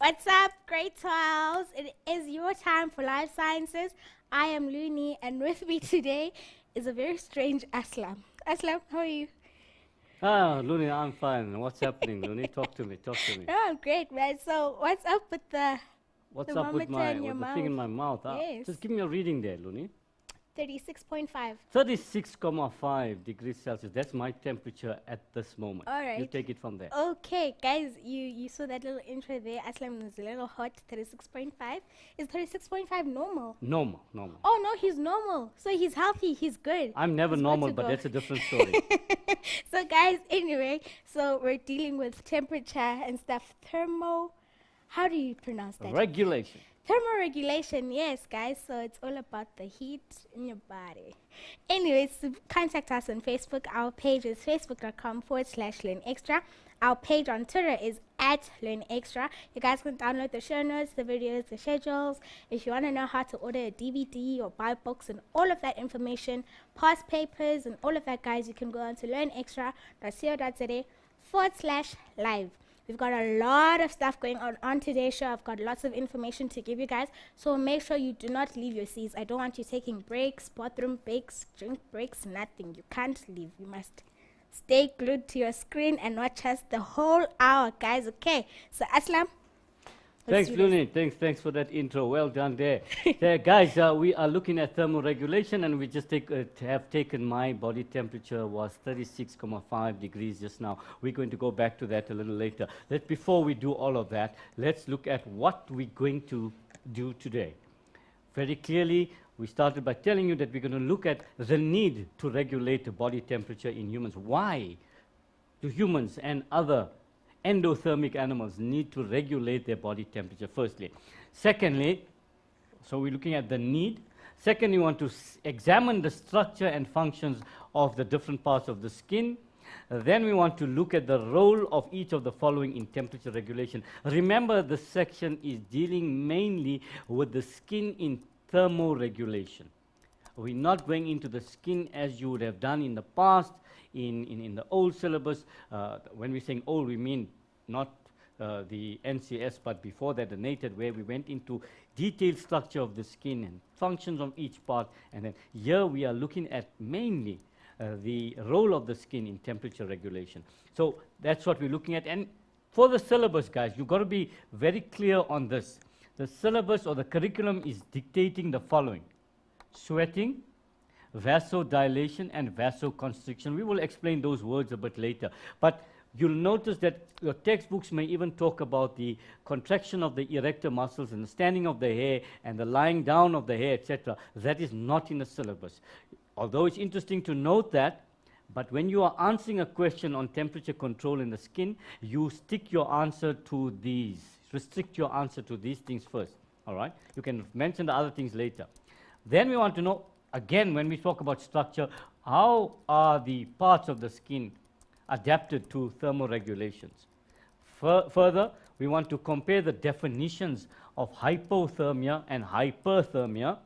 What's up, grade 12s? It is your time for life sciences. I am Looney, and with me today is a very strange Aslam. Aslam, how are you? Looney, I'm fine. What's happening, Looney? Talk to me, talk to me. Oh, I'm great, man. So, what's up with the What's up with thermometer in your the mouth? thing in my mouth? Yes. Just give me a reading there, Looney. 36.5. 36,5 degrees Celsius. That's my temperature at this moment. All right. You take it from there. Okay, guys, you saw that little intro there. Aslam was a little hot. 36.5. Is 36.5 normal? Normal. Oh no, he's normal. So he's healthy. He's good. I'm never He's good normal, to but go. that's a different story. So guys, anyway, so we're dealing with temperature and stuff. How do you pronounce that? Regulation. Thermoregulation, yes, guys. So it's all about the heat in your body. Anyways, contact us on Facebook. Our page is facebook.com/learnextra. Our page on Twitter is @learnextra. You guys can download the show notes, the videos, the schedules. If you want to know how to order a DVD or buy books and all of that information, past papers and all of that, guys, you can go on to learnextra.co.za/live. We've got a lot of stuff going on today's show. I've got lots of information to give you guys. So make sure you do not leave your seats. I don't want you taking breaks, bathroom breaks, drink breaks, nothing. You can't leave. You must stay glued to your screen and watch us the whole hour, guys. Okay. So Aslam. Thanks, Looney. Thanks for that intro. Well done there. Guys, we are looking at thermoregulation, and we just have taken my body temperature was 36,5 degrees just now. We're going to go back to that a little later. Before we do all of that, let's look at what we're going to do today. Very clearly, we started by telling you that we're going to look at the need to regulate the body temperature in humans. Why do humans and other endothermic animals need to regulate their body temperature, firstly? Secondly, so we're looking at the need. Second, we want to examine the structure and functions of the different parts of the skin. Then we want to look at the role of each of the following in temperature regulation. Remember, this section is dealing mainly with the skin in thermoregulation. We're not going into the skin as you would have done in the past, in the old syllabus. When we're saying old, we mean not the NCS, but before that, the NATED, where we went into detailed structure of the skin and functions of each part. And then here we are looking at mainly the role of the skin in temperature regulation. So that's what we're looking at. And for the syllabus, guys, you've got to be very clear on this. The syllabus or the curriculum is dictating the following: sweating, vasodilation, and vasoconstriction. We will explain those words a bit later. But you'll notice that your textbooks may even talk about the contraction of the erector muscles and the standing of the hair and the lying down of the hair, etc. That is not in the syllabus. Although it's interesting to note that, but when you are answering a question on temperature control in the skin, you stick your answer to these. Restrict your answer to these things first. All right? You can mention the other things later. Then we want to know, again, when we talk about structure, how are the parts of the skin adapted to thermoregulations? Further, we want to compare the definitions of hypothermia and hyperthermia.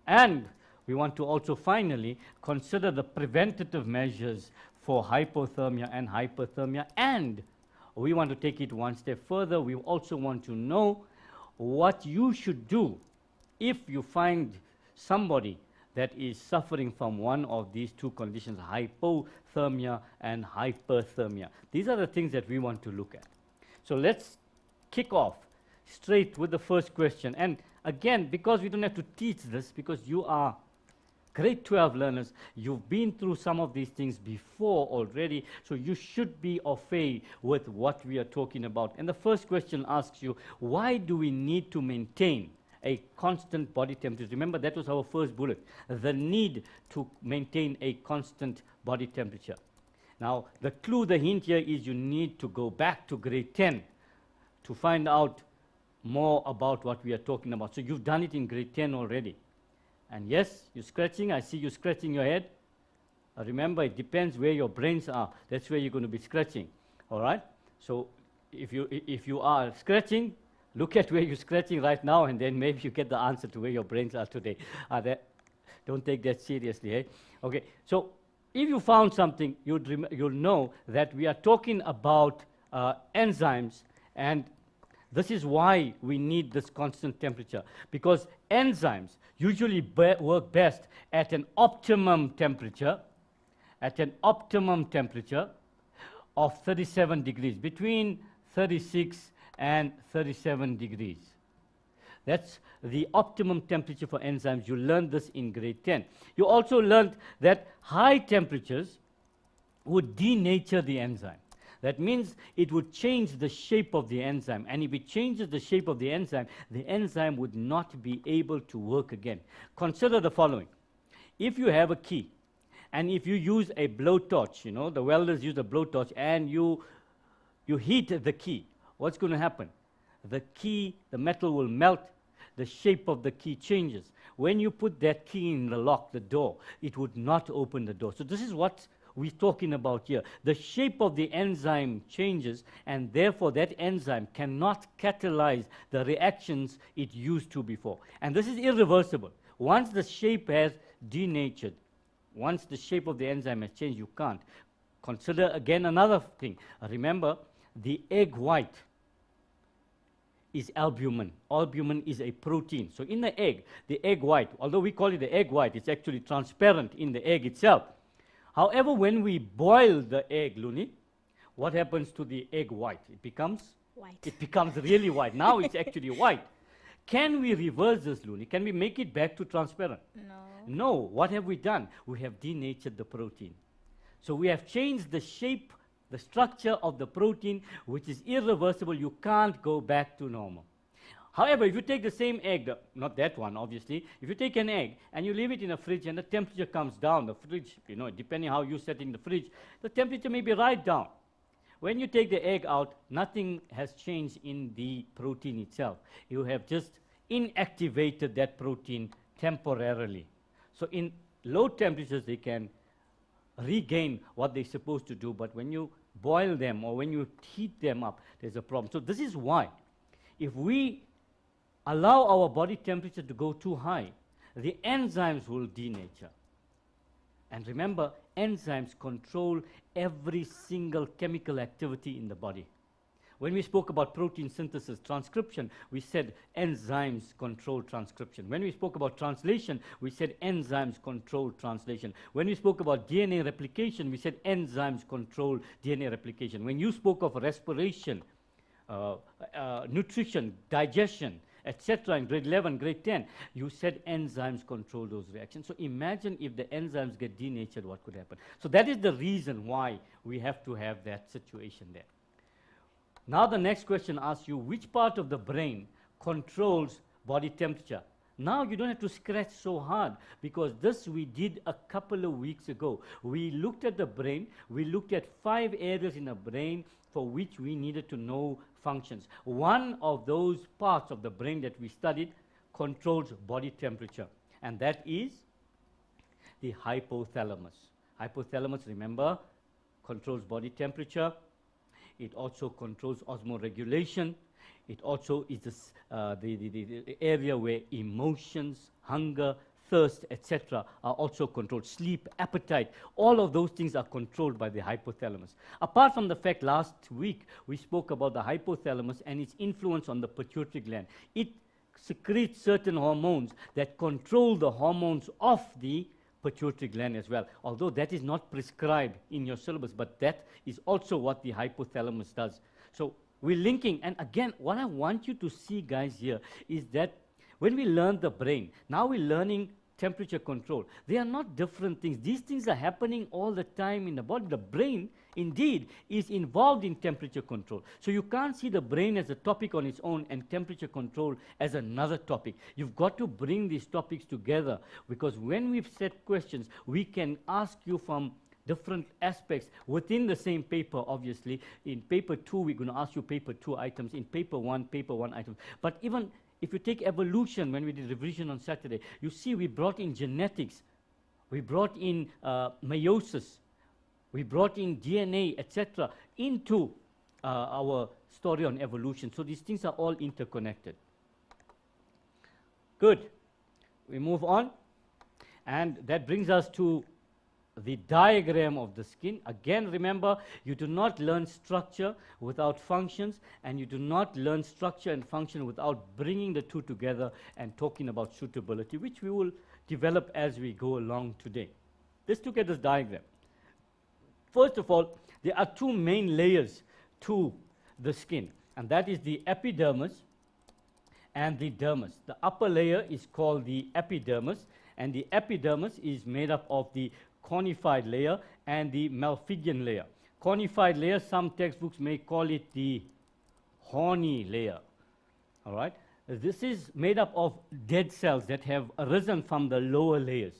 And we want to also finally consider the preventative measures for hypothermia and hyperthermia. And we want to take it one step further. We also want to know what you should do if you find somebody that is suffering from one of these two conditions, hypothermia and hyperthermia. These are the things that we want to look at. So let's kick off straight with the first question. And again, because we don't have to teach this, because you are grade 12 learners, you've been through some of these things before already, so you should be au fait with what we are talking about. And the first question asks you, why do we need to maintain a constant body temperature? Remember, that was our first bullet, the need to maintain a constant body temperature. Now, the clue, the hint here is you need to go back to grade 10 to find out more about what we are talking about. So you've done it in grade 10 already. And yes, you're scratching. I see you scratching your head. Remember, it depends where your brains are. That's where you're going to be scratching. All right? So if you are scratching, look at where you're scratching right now, and then maybe you get the answer to where your brains are today. Don't take that seriously, eh? Okay, so if you found something, you'll know that we are talking about enzymes, and This is why we need this constant temperature, because enzymes usually work best at an optimum temperature, of 37 degrees, between 36 and 37 degrees. That's the optimum temperature for enzymes. You learned this in grade 10. You also learned that high temperatures would denature the enzyme. That means it would change the shape of the enzyme. And if it changes the shape of the enzyme would not be able to work again. Consider the following. If you have a key, and if you use a blowtorch, you know, the welders use a blowtorch, and you heat the key, what's going to happen? The key, the metal will melt, the shape of the key changes. When you put that key in the lock, the door, it would not open the door. So this is what we're talking about here. The shape of the enzyme changes, and therefore that enzyme cannot catalyze the reactions it used to before. And this is irreversible. Once the shape has denatured, once the shape of the enzyme has changed, you can't. Consider again another thing. Remember, the egg white is albumin. Albumin is a protein. So in the egg white, although we call it the egg white, it's actually transparent in the egg itself. However, when we boil the egg, Luni, what happens to the egg white? It becomes white. It becomes really white. Now it's actually white. Can we reverse this, Luni? Can we make it back to transparent? No. No. What have we done? We have denatured the protein. So we have changed the shape, the structure of the protein, which is irreversible. You can't go back to normal. However, if you take the same egg, not that one, obviously, if you take an egg and you leave it in a fridge and the temperature comes down, the fridge, you know, depending how you set in the fridge, the temperature may be right down. When you take the egg out, nothing has changed in the protein itself. You have just inactivated that protein temporarily. So in low temperatures, they can regain what they're supposed to do, but when you boil them or when you heat them up, there's a problem. So this is why, if we allow our body temperature to go too high, the enzymes will denature. And remember, enzymes control every single chemical activity in the body. When we spoke about protein synthesis, transcription, we said enzymes control transcription. When we spoke about translation, we said enzymes control translation. When we spoke about DNA replication, we said enzymes control DNA replication. When you spoke of respiration, nutrition, digestion, etc. in grade 11, grade 10, you said enzymes control those reactions. So imagine if the enzymes get denatured, what could happen? So that is the reason why we have to have that situation there. Now the next question asks you, which part of the brain controls body temperature? Now you don't have to scratch so hard, because this we did a couple of weeks ago. We looked at the brain, we looked at 5 areas in the brain for which we needed to know functions. One of those parts of the brain that we studied controls body temperature, and that is the hypothalamus. Hypothalamus, remember, controls body temperature. It also controls osmoregulation. It also is the area where emotions, hunger, thirst, etc. are also controlled. Sleep, appetite, all of those things are controlled by the hypothalamus. Apart from the fact, last week we spoke about the hypothalamus and its influence on the pituitary gland. It secretes certain hormones that control the hormones of the pituitary gland as well, although that is not prescribed in your syllabus, but that is also what the hypothalamus does. So we're linking, and again, what I want you to see, guys, here is that when we learn the brain, now we're learning temperature control. They are not different things. These things are happening all the time in the body. The brain, indeed, is involved in temperature control. So you can't see the brain as a topic on its own and temperature control as another topic. You've got to bring these topics together, because when we've set questions, we can ask you from different aspects within the same paper, obviously. In paper 2, we're going to ask you paper 2 items. In paper 1 items. But even if you take evolution, when we did revision on Saturday, you see we brought in genetics, we brought in meiosis, we brought in DNA, etc., into our story on evolution. So these things are all interconnected. Good. We move on. And that brings us to the diagram of the skin. Again, remember, you do not learn structure without functions, and you do not learn structure and function without bringing the two together and talking about suitability, which we will develop as we go along today. Let's look at this diagram. First of all, there are two main layers to the skin, and that is the epidermis and the dermis. The upper layer is called the epidermis, and the epidermis is made up of the conified layer and the malpighian layer. Conified layer, some textbooks may call it the horny layer. All right? This is made up of dead cells that have arisen from the lower layers.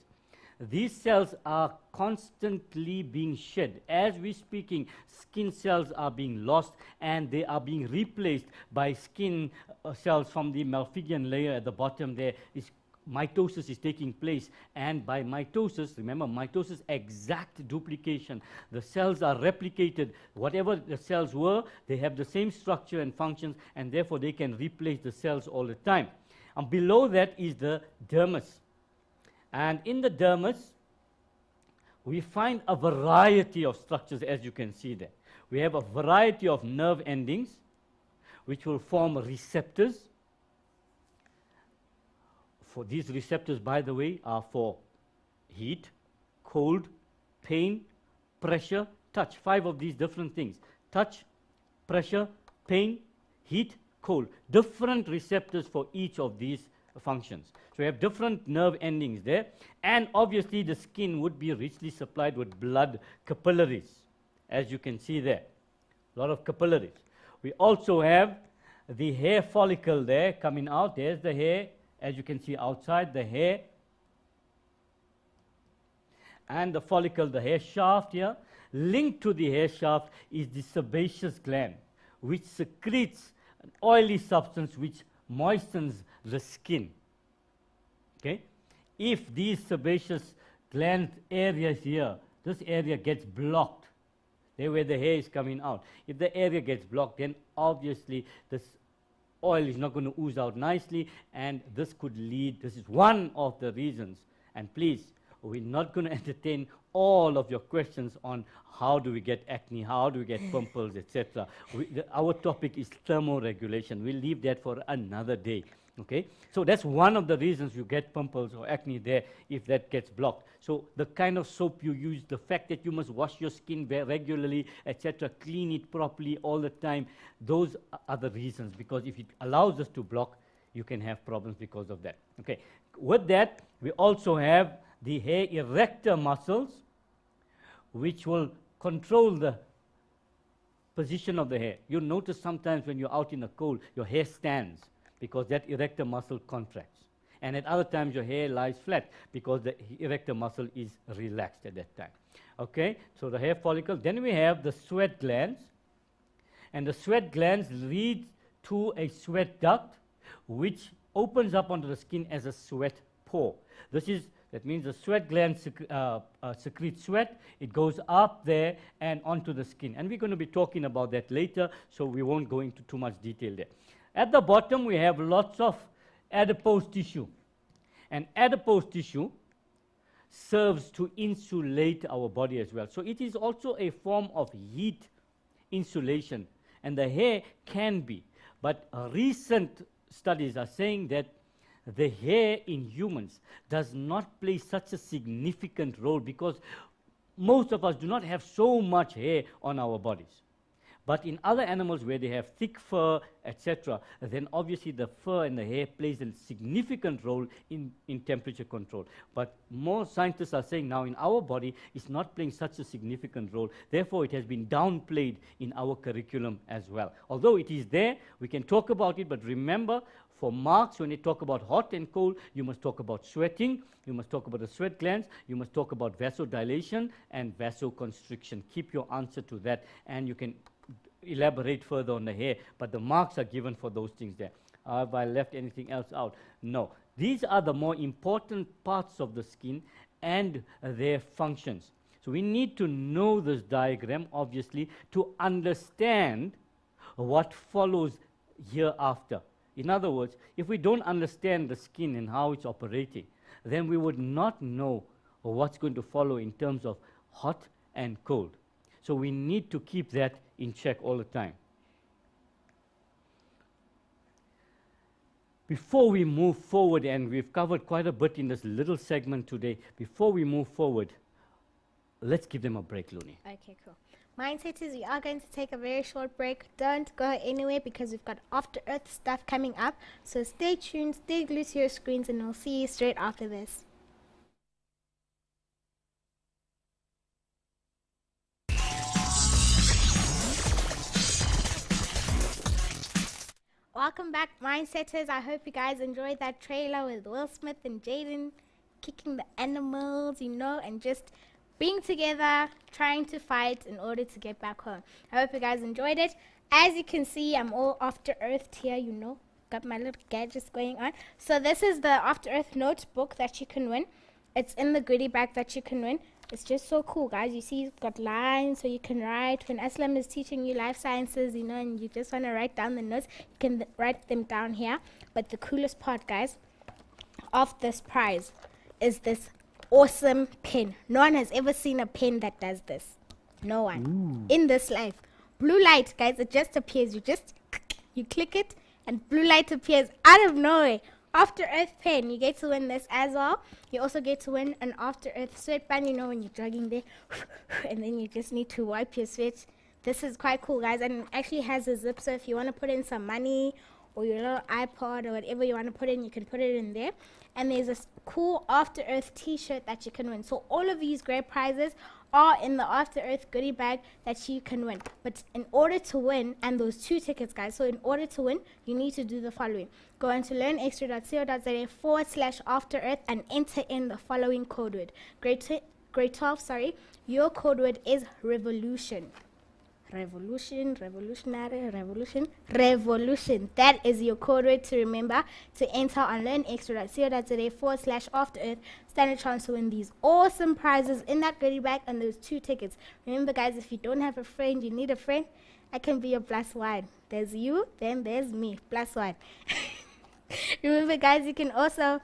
These cells are constantly being shed. As we're speaking, skin cells are being lost, and they are being replaced by skin cells from the malpighian layer at the bottom. There is mitosis is taking place, and by mitosis, remember, mitosis, exact duplication. The cells are replicated. Whatever the cells were, they have the same structure and functions, and therefore they can replace the cells all the time. And below that is the dermis. And in the dermis, we find a variety of structures, as you can see there. We have a variety of nerve endings, which will form receptors. For these receptors, by the way, are for heat, cold, pain, pressure, touch. 5 of these different things. Touch, pressure, pain, heat, cold. Different receptors for each of these functions. So we have different nerve endings there. And obviously the skin would be richly supplied with blood capillaries, as you can see there. A lot of capillaries. We also have the hair follicle there coming out. There's the hair. As you can see outside, the hair and the follicle, the hair shaft here. Linked to the hair shaft is the sebaceous gland, which secretes an oily substance which moistens the skin. Okay? If these sebaceous gland areas here, this area gets blocked, there where the hair is coming out. If the area gets blocked, then obviously this oil is not going to ooze out nicely, and this could lead, this is one of the reasons, and please, we're not going to entertain all of your questions on how do we get acne, how do we get pimples, etc. Our topic is thermoregulation. We'll leave that for another day. Okay, so that's one of the reasons you get pimples or acne there, if that gets blocked. So the kind of soap you use, the fact that you must wash your skin regularly, etc., clean it properly all the time, those are the reasons, because if it allows us to block, you can have problems because of that. Okay, with that, we also have the hair erector muscles, which will control the position of the hair. You'll notice sometimes when you're out in the cold, your hair stands, because that erector muscle contracts. And at other times, your hair lies flat because the erector muscle is relaxed at that time. Okay, so the hair follicle. Then we have the sweat glands. And the sweat glands lead to a sweat duct, which opens up onto the skin as a sweat pore. That means the sweat gland secretes sweat. It goes up there and onto the skin. And we're going to be talking about that later, so we won't go into too much detail there. At the bottom, we have lots of adipose tissue. And adipose tissue serves to insulate our body as well. So it is also a form of heat insulation. And the hair can be. But recent studies are saying that the hair in humans does not play such a significant role, because most of us do not have so much hair on our bodies. But in other animals where they have thick fur, etc., then obviously the fur and the hair plays a significant role in temperature control. But more scientists are saying now in our body it's not playing such a significant role. Therefore, it has been downplayed in our curriculum as well. Although it is there, we can talk about it, but remember, for marks, when they talk about hot and cold, you must talk about sweating, you must talk about the sweat glands, you must talk about vasodilation and vasoconstriction. Keep your answer to that, and you can elaborate further on the hair, but the marks are given for those things there. Have I left anything else out? No. These are the more important parts of the skin and their functions. So we need to know this diagram, obviously, to understand what follows hereafter. In other words, if we don't understand the skin and how it's operating, then we would not know or what's going to follow in terms of hot and cold. So we need to keep that in check all the time. Before we move forward, and we've covered quite a bit in this little segment today, before we move forward, let's give them a break, Looney. Okay, cool. Mindsetters, we are going to take a very short break. Don't go anywhere because we've got After Earth stuff coming up. So stay tuned, stay glued to your screens, and we'll see you straight after this. Welcome back, Mindsetters. I hope you guys enjoyed that trailer with Will Smith and Jaden kicking the animals, you know, and just being together, trying to fight in order to get back home. I hope you guys enjoyed it. As you can see, I'm all After Earth here, you know. Got my little gadgets going on. So this is the After Earth notebook that you can win. It's in the goodie bag that you can win. It's just so cool, guys. You see, it's got lines so you can write. When Aslam is teaching you life sciences, you know, and you just want to write down the notes, you can write them down here. But the coolest part, guys, of this prize is this awesome pen. No one has ever seen a pen that does this. No one. In this life. Blue light, guys, it just appears. You click it and blue light appears out of nowhere. After Earth pen, you get to win this as well. You also get to win an After Earth sweatband, you know, when you're jogging there and then you just need to wipe your sweat. This is quite cool, guys, and it actually has a zip, so if you want to put in some money or your little iPod or whatever you want to put in, you can put it in there. And there's a cool After Earth t-shirt that you can win. So all of these great prizes are in the After Earth goodie bag that you can win. But in order to win, and those 2 tickets, guys, so in order to win, you need to do the following. Go into learnextra.co.za/After Earth and enter in the following code word. Grade 12, sorry. Your code word is revolution. Revolution. That is your code word to remember to enter on learnextra.co.za/After Earth. Stand a chance to win these awesome prizes in that goodie bag and those 2 tickets. Remember, guys, if you don't have a friend, you need a friend, I can be your +1. There's you, then there's me, +1. Remember, guys, you can also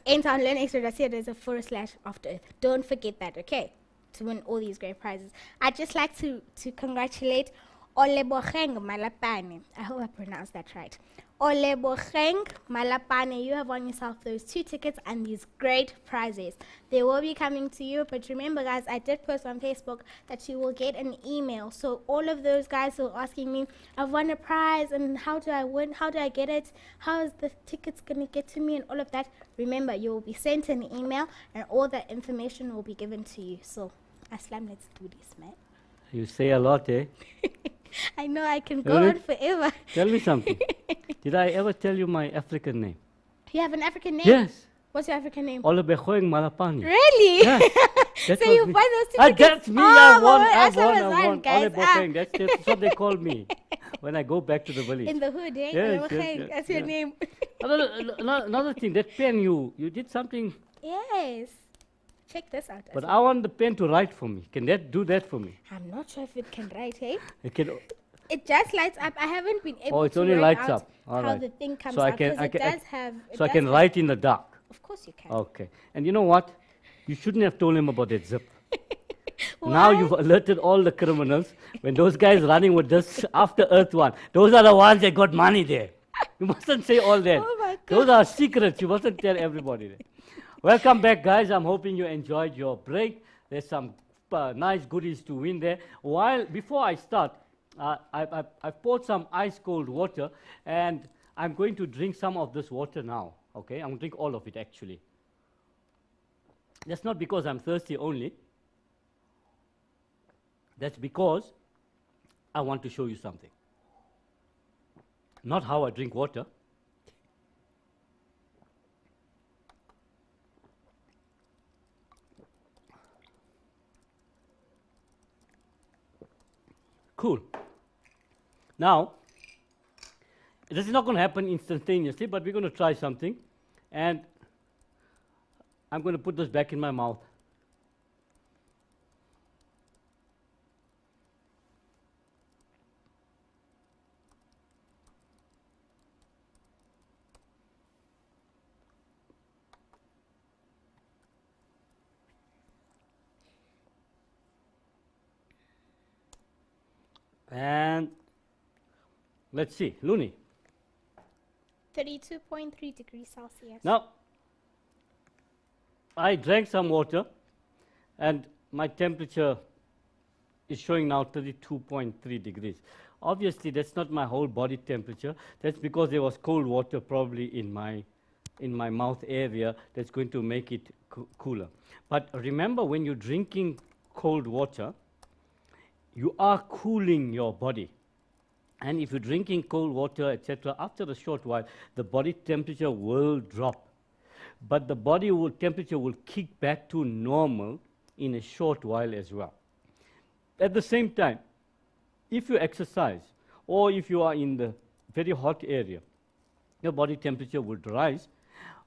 enter on learnextra.co.za/After Earth. Don't forget that, okay? To win all these great prizes. I'd just like to congratulate Oleboheng Malapane. I hope I pronounced that right. Oleboheng Malapane, you have won yourself those 2 tickets and these great prizes. They will be coming to you, but remember, guys, I did post on Facebook that you will get an email. So all of those guys who are asking me, I've won a prize and how do I win? How do I get it? How is the tickets going to get to me and all of that? Remember, you will be sent an email and all that information will be given to you. So Aslam, let's do this, man. You say a lot, eh? I know I can go on forever. Tell me something. Did I ever tell you my African name? You have an African name? Yes. What's your African name? Oleboheng Malapane. Really? Yes. So you won those 2 tickets? That's me. I won. Guys. Oleboheng. That's what they call me when I go back to the village. In the hood, eh? Yes, That's your name. Another thing, that pen, you did something. Yes. Check this out. But I want the pen to write for me. Can that do that for me? I'm not sure if it can write, hey? It just lights up. I haven't been able to it only lights up. All how the thing comes so up. I can write in the dark. Of course you can. Okay. And you know what? You shouldn't have told him about that zip. Now you've alerted all the criminals. When those guys running with this After Earth one, those are the ones that got money there. You mustn't say all that. Oh my God. Those are secrets. You mustn't tell everybody that. Welcome back, guys. I'm hoping you enjoyed your break. There's some nice goodies to win there. Before I start, I've poured some ice cold water, and I'm going to drink some of this water now. Okay, I'm going to drink all of it actually. That's not because I'm thirsty only. That's because I want to show you something. Not how I drink water. Cool. Now, this is not going to happen instantaneously, but we're going to try something. And I'm going to put this back in my mouth. And let's see, Looney. 32.3 degrees Celsius. Now, I drank some water, and my temperature is showing now 32.3 degrees. Obviously, that's not my whole body temperature. That's because there was cold water probably in my mouth area that's going to make it cooler. But remember, when you're drinking cold water, you are cooling your body. And if you're drinking cold water, etc., after a short while, the body temperature will drop. But the body temperature will kick back to normal in a short while as well. At the same time, if you exercise or if you are in the very hot area, your body temperature would rise,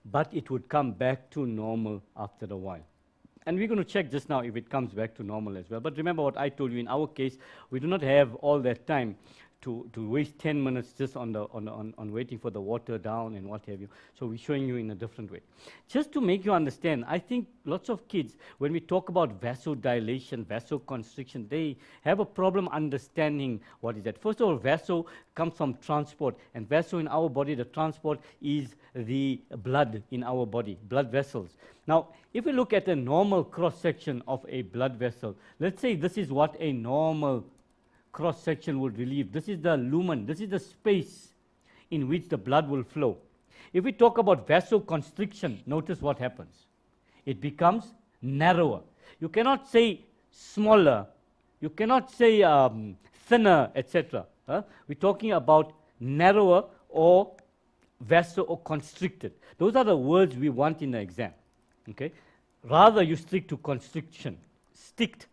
but it would come back to normal after a while. And we're going to check just now if it comes back to normal as well. But remember what I told you, in our case, we do not have all that time to waste 10 minutes just on waiting for the water down and what have you. So we're showing you in a different way. Just to make you understand, I think lots of kids, when we talk about vasodilation, vasoconstriction, they have a problem understanding what is that. First of all, vaso comes from transport, and vaso in our body, the transport is the blood in our body, blood vessels. Now, if we look at a normal cross-section of a blood vessel, let's say this is what a normal cross-section would relieve. This is the lumen. This is the space in which the blood will flow. If we talk about vasoconstriction, notice what happens. It becomes narrower. You cannot say smaller. You cannot say thinner, etc. We're talking about narrower or vaso or constricted. Those are the words we want in the exam. Okay? Rather, you stick to constriction. Stick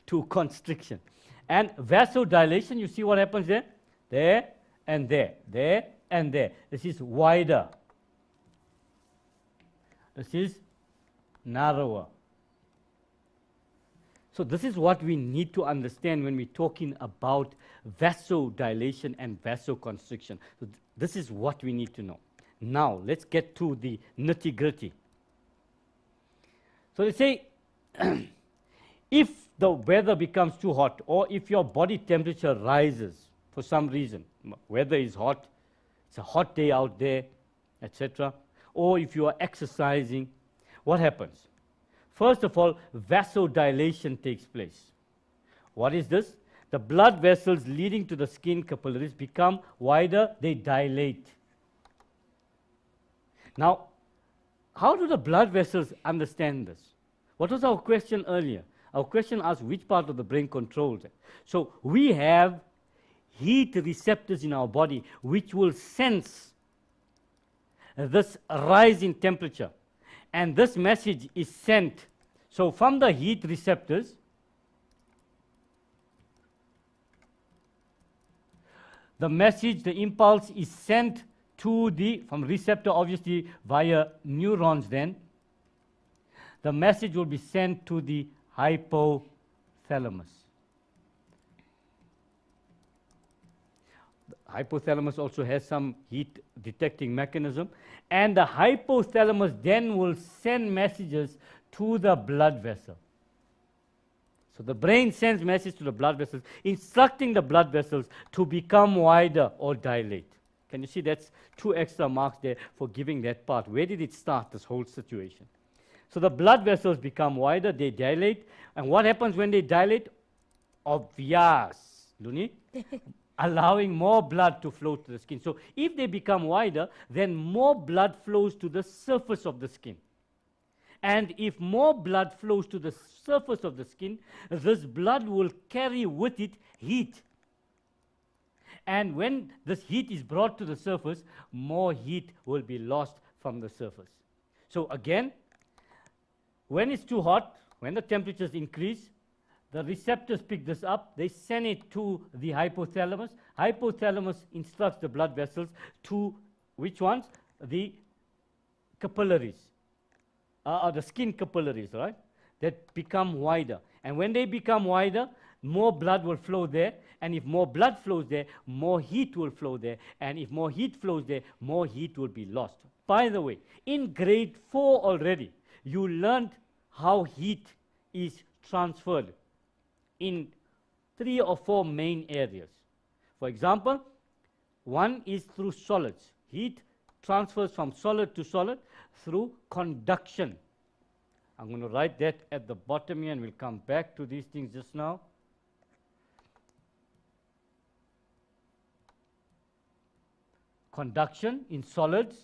to constriction. And vasodilation, you see what happens there? There and there, there and there. This is wider. This is narrower. So this is what we need to understand when we're talking about vasodilation and vasoconstriction. So this is what we need to know. Now, let's get to the nitty-gritty. So they say, if the weather becomes too hot, or if your body temperature rises for some reason, weather is hot, it's a hot day out there, etc., or if you are exercising, what happens? First of all, vasodilation takes place. What is this? The blood vessels leading to the skin capillaries become wider, they dilate. Now, how do the blood vessels understand this? What was our question earlier? Our question asked which part of the brain controls it. So we have heat receptors in our body which will sense this rise in temperature. And this message is sent. So from the heat receptors, the message, the impulse is sent to from receptor obviously via neurons then. The message will be sent to the hypothalamus. The hypothalamus also has some heat detecting mechanism, and the hypothalamus then will send messages to the blood vessel. So the brain sends messages to the blood vessels, instructing the blood vessels to become wider or dilate. Can you see that's 2 extra marks there for giving that part? Where did it start, this whole situation? So the blood vessels become wider, they dilate. And what happens when they dilate? Obvious, Luni, allowing more blood to flow to the skin. So if they become wider, then more blood flows to the surface of the skin. And if more blood flows to the surface of the skin, this blood will carry with it heat. And when this heat is brought to the surface, more heat will be lost from the surface. So again, when it's too hot, when the temperatures increase, the receptors pick this up, they send it to the hypothalamus. Hypothalamus instructs the blood vessels to which ones? The capillaries, or the skin capillaries, right? That become wider. And when they become wider, more blood will flow there. And if more blood flows there, more heat will flow there. And if more heat flows there, more heat will be lost. By the way, in grade 4 already, you learned how heat is transferred in 3 or 4 main areas. For example, one is through solids. Heat transfers from solid to solid through conduction. I'm going to write that at the bottom here, and we'll come back to these things just now. Conduction in solids.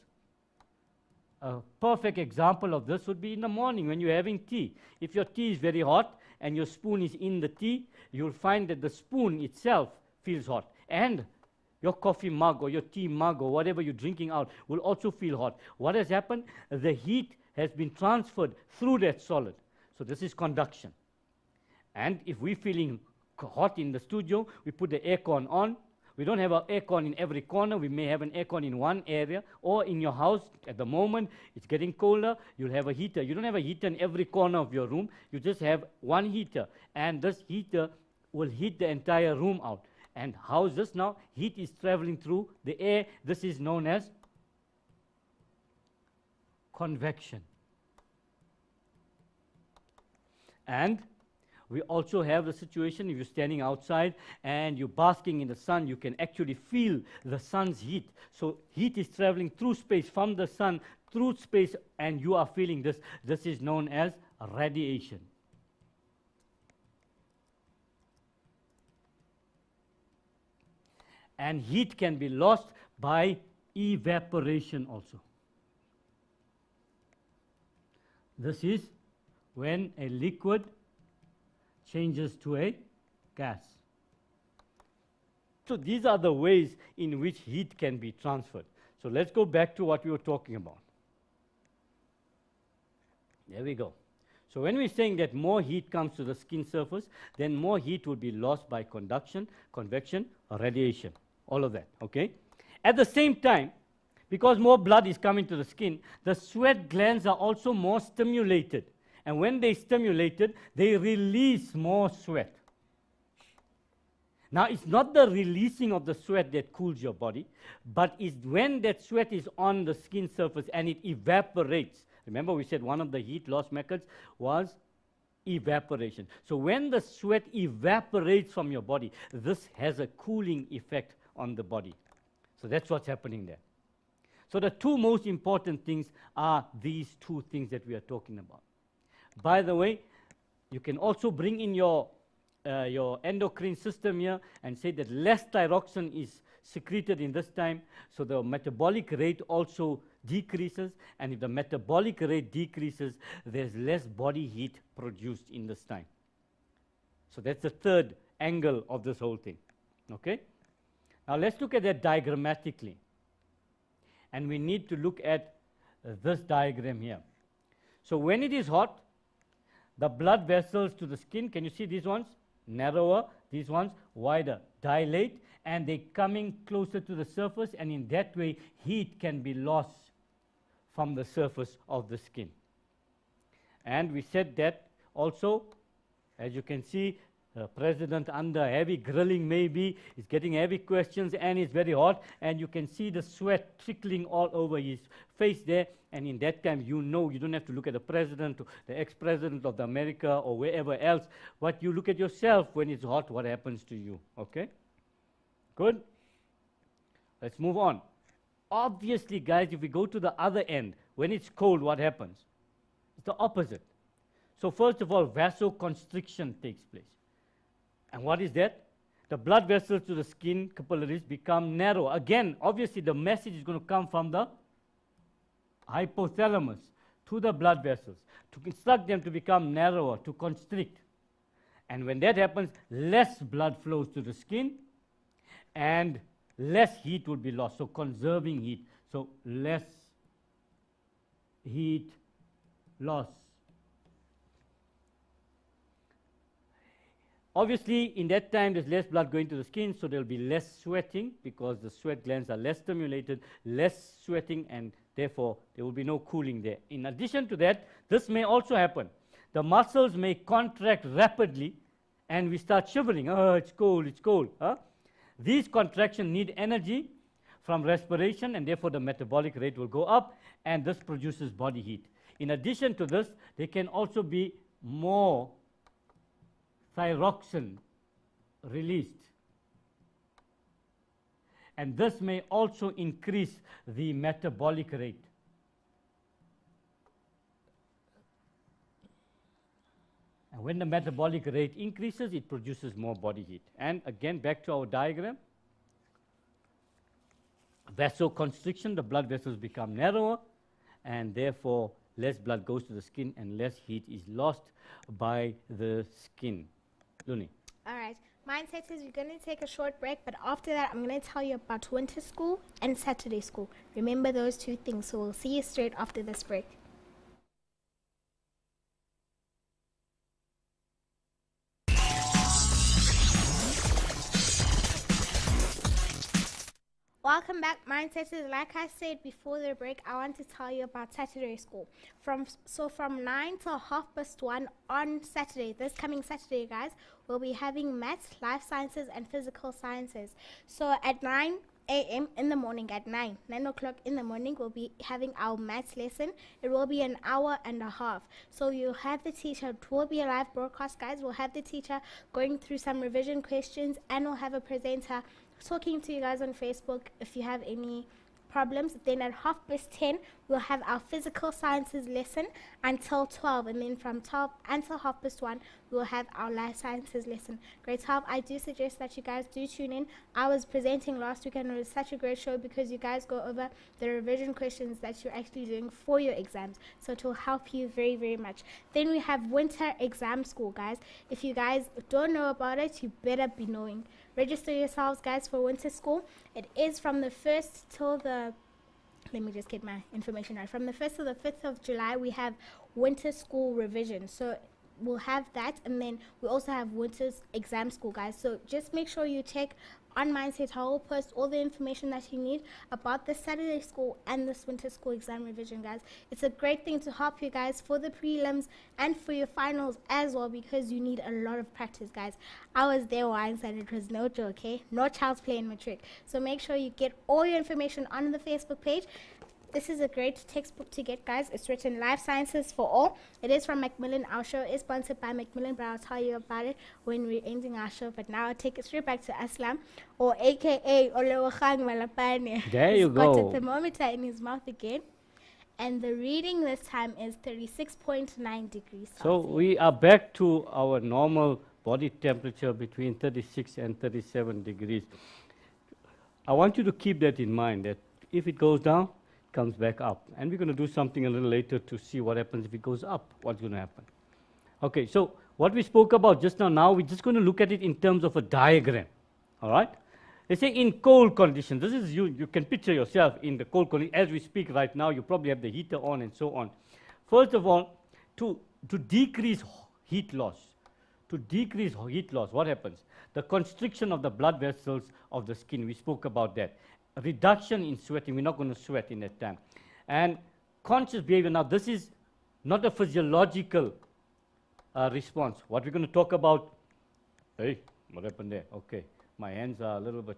A perfect example of this would be in the morning when you're having tea. If your tea is very hot and your spoon is in the tea, you'll find that the spoon itself feels hot. And your coffee mug or your tea mug or whatever you're drinking out will also feel hot. What has happened? The heat has been transferred through that solid. So this is conduction. And if we're feeling hot in the studio, we put the aircon on. We don't have an aircon in every corner. We may have an aircon in one area, or in your house at the moment it's getting colder, you'll have a heater. You don't have a heater in every corner of your room. You just have one heater, and this heater will heat the entire room out. And how is this now? Heat is traveling through the air. This is known as convection. And we also have the situation, if you're standing outside and you're basking in the sun, you can actually feel the sun's heat. So heat is traveling through space, from the sun, through space, and you are feeling this. This is known as radiation. And heat can be lost by evaporation also. This is when a liquid changes to a gas. So these are the ways in which heat can be transferred. So let's go back to what we were talking about. There we go. So when we're saying that more heat comes to the skin surface, then more heat will be lost by conduction, convection, or radiation. All of that, okay? At the same time, because more blood is coming to the skin, the sweat glands are also more stimulated. And when they're stimulated, they release more sweat. Now, it's not the releasing of the sweat that cools your body, but it's when that sweat is on the skin surface and it evaporates. Remember, we said one of the heat loss methods was evaporation. So when the sweat evaporates from your body, this has a cooling effect on the body. So that's what's happening there. So the two most important things are these two things that we are talking about. By the way, you can also bring in your endocrine system here and say that less thyroxine is secreted in this time, so the metabolic rate also decreases, and if the metabolic rate decreases, there's less body heat produced in this time. So that's the third angle of this whole thing. Okay? Now let's look at that diagrammatically. And we need to look at this diagram here. So when it is hot, the blood vessels to the skin, can you see these ones? Narrower, these ones wider, dilate, and they're coming closer to the surface, and in that way, heat can be lost from the surface of the skin. And we said that also, as you can see, the president under heavy grilling maybe, is getting heavy questions, and it's very hot, and you can see the sweat trickling all over his face there, and in that time you know you don't have to look at the president, or the ex-president of America or wherever else, but you look at yourself when it's hot, what happens to you, okay? Good? Let's move on. Obviously, guys, if we go to the other end, when it's cold, what happens? It's the opposite. So first of all, vasoconstriction takes place. And what is that? The blood vessels to the skin capillaries become narrow. Again, obviously, the message is going to come from the hypothalamus to the blood vessels to instruct them to become narrower, to constrict. And when that happens, less blood flows to the skin and less heat will be lost. So conserving heat. So less heat loss. Obviously, in that time, there's less blood going to the skin, so there'll be less sweating because the sweat glands are less stimulated, less sweating, and therefore, there will be no cooling there. In addition to that, this may also happen. The muscles may contract rapidly, and we start shivering. Oh, it's cold, it's cold. Huh? These contractions need energy from respiration, and therefore, the metabolic rate will go up, and this produces body heat. In addition to this, there can also be more thyroxine released. And this may also increase the metabolic rate. And when the metabolic rate increases, it produces more body heat. And again, back to our diagram. Vasoconstriction, the blood vessels become narrower, and therefore less blood goes to the skin and less heat is lost by the skin. Luni. All right. Mindset is we're going to take a short break, but after that, I'm going to tell you about winter school and Saturday school. Remember those two things, so we'll see you straight after this break. Welcome back, Mindsetters. Like I said before the break, I want to tell you about Saturday school. From 9 till 1:30 on Saturday, this coming Saturday, guys, we'll be having maths, life sciences, and physical sciences. So at 9 a.m. in the morning, at 9 o'clock in the morning, we'll be having our maths lesson. It will be an hour and a half. So you'll have the teacher, it will be a live broadcast, guys. We'll have the teacher going through some revision questions, and we'll have a presenter talking to you guys on Facebook if you have any problems. Then at 10:30 we'll have our physical sciences lesson until 12, and then from 12 until 1:30 we'll have our life sciences lesson. Grade 12, I do suggest that you guys do tune in. I was presenting last week and it was such a great show because you guys go over the revision questions that you're actually doing for your exams, so it will help you very, very much. Then we have winter exam school, guys. If you guys don't know about it, you better be knowing. Register yourselves, guys, for winter school. It is from the 1st till the, let me just get my information right. From the 1st to the 5th of July, we have winter school revision. So we'll have that, and then we also have winter's exam school, guys. So just make sure you check on Mindset. I will post all the information that you need about this Saturday school and this winter school exam revision, guys. It's a great thing to help you guys for the prelims and for your finals as well, because you need a lot of practice, guys. I was there once and it was no joke, okay? No child's play in matric. So make sure you get all your information on the Facebook page. This is a great textbook to get, guys. It's written Life Sciences for All. It is from Macmillan. Our show is sponsored by Macmillan, but I'll tell you about it when we're ending our show. But now I'll take it straight back to Aslam, or AKA Olewokgang Malapane. There you He's got go. a thermometer in his mouth again. And the reading this time is 36.9 degrees Celsius. So we are back to our normal body temperature between 36 and 37 degrees. I want you to keep that in mind, that if it goes down, comes back up. And we're going to do something a little later to see what happens if it goes up, what's going to happen. Okay, so what we spoke about just now, we're just going to look at it in terms of a diagram. All right? They say in cold conditions, this is you can picture yourself in the cold conditions. As we speak right now, you probably have the heater on and so on. First of all, to decrease heat loss, what happens? The constriction of the blood vessels of the skin, we spoke about that. A reduction in sweating, we're not going to sweat in that time. And conscious behavior, now this is not a physiological response. What we're going to talk about, hey, what happened there? Okay, my hands are a little bit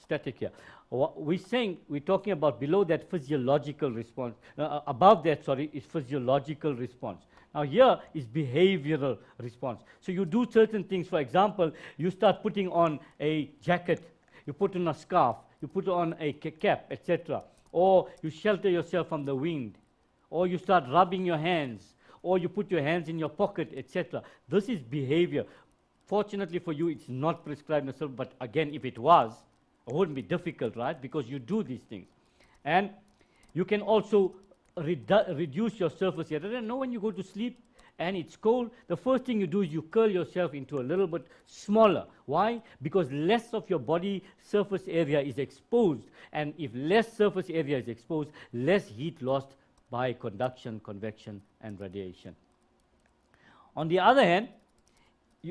static here. We're talking about below that physiological response, above that, sorry, is physiological response. Now here is behavioral response. So you do certain things. For example, you start putting on a jacket, you put on a scarf, you put on a cap, etc. Or you shelter yourself from the wind, or you start rubbing your hands, or you put your hands in your pocket, etc. This is behavior. Fortunately for you, it's not prescribed yourself, but again, if it was, it wouldn't be difficult, right? Because you do these things. And you can also reduce your surface area. Know when you go to sleep and it's cold, the first thing you do is you curl yourself into a little bit smaller. Why? Because less of your body surface area is exposed. And if less surface area is exposed, less heat lost by conduction, convection, and radiation. On the other hand,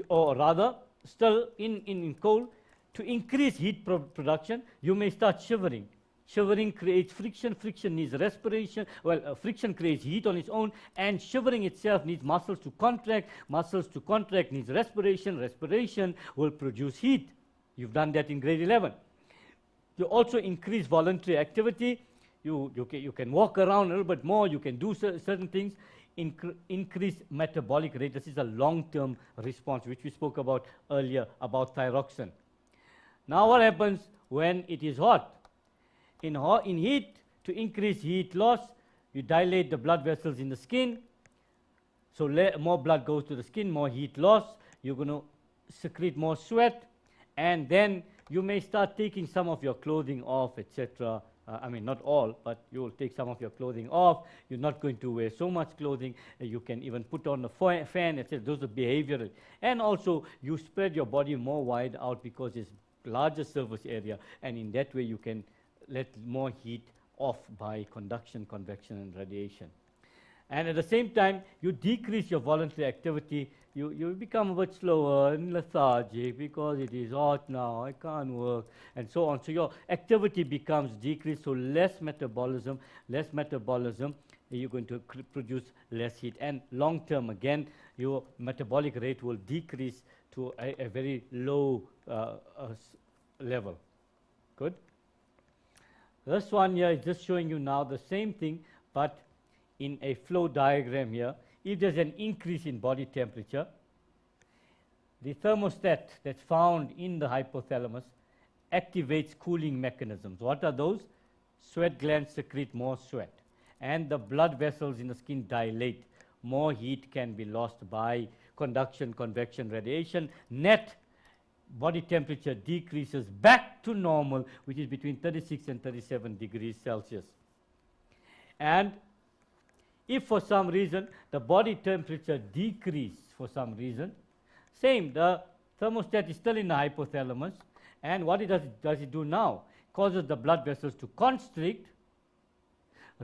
or rather, still in cold, to increase heat production, you may start shivering. Shivering creates friction. Friction needs respiration. Well, friction creates heat on its own, and shivering itself needs muscles to contract. Muscles to contract needs respiration. Respiration will produce heat. You've done that in grade 11. You also increase voluntary activity. You can walk around a little bit more. You can do certain things. increased metabolic rate. This is a long-term response, which we spoke about earlier about thyroxine. Now what happens when it is hot? In heat, to increase heat loss, you dilate the blood vessels in the skin. So more blood goes to the skin, more heat loss. You're going to secrete more sweat. And then you may start taking some of your clothing off, etc. I mean, not all, but you will take some of your clothing off. You're not going to wear so much clothing. You can even put on a fan, etc. Those are behavioral. And also, you spread your body more wide out because it's larger surface area. And in that way, you can let more heat off by conduction, convection, and radiation. And at the same time, you decrease your voluntary activity. You become a bit slower and lethargic because it is hot now, I can't work, and so on. So your activity becomes decreased, so less metabolism, you're going to produce less heat. And long term, again, your metabolic rate will decrease to a very low level. Good? This one here is just showing you now the same thing, but in a flow diagram here. If there's an increase in body temperature, the thermostat that's found in the hypothalamus activates cooling mechanisms. What are those? Sweat glands secrete more sweat, and the blood vessels in the skin dilate. More heat can be lost by conduction, convection, radiation. Net body temperature decreases back to normal, which is between 36 and 37 degrees Celsius. And if for some reason the body temperature decreases for some reason, same, the thermostat is still in the hypothalamus, and what it does it do now? Causes the blood vessels to constrict,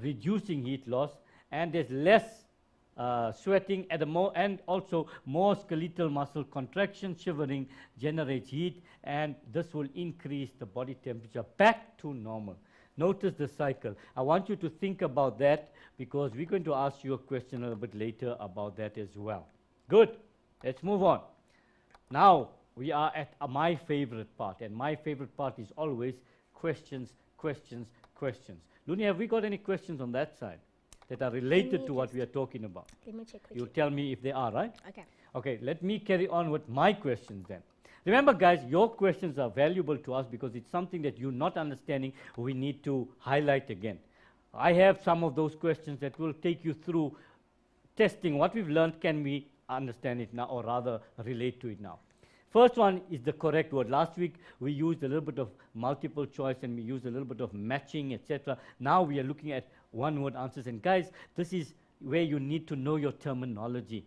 reducing heat loss, and there's less sweating at and also more skeletal muscle contraction, shivering generates heat, and this will increase the body temperature back to normal. Notice the cycle. I want you to think about that because we're going to ask you a question a little bit later about that as well. Good. Let's move on. Now we are at my favorite part, and my favorite part is always questions, questions, questions. Luni, have we got any questions on that side that are related to what we are talking about? Let me check. You tell me if they are, right? Okay. Okay, let me carry on with my questions then. Remember, guys, your questions are valuable to us because it's something that you're not understanding, we need to highlight again. I have some of those questions that will take you through testing what we've learned. Can we understand it now, or rather relate to it now? First one is the correct word. Last week we used a little bit of multiple choice and we used a little bit of matching, etc. Now we are looking at one-word answers. And guys, this is where you need to know your terminology.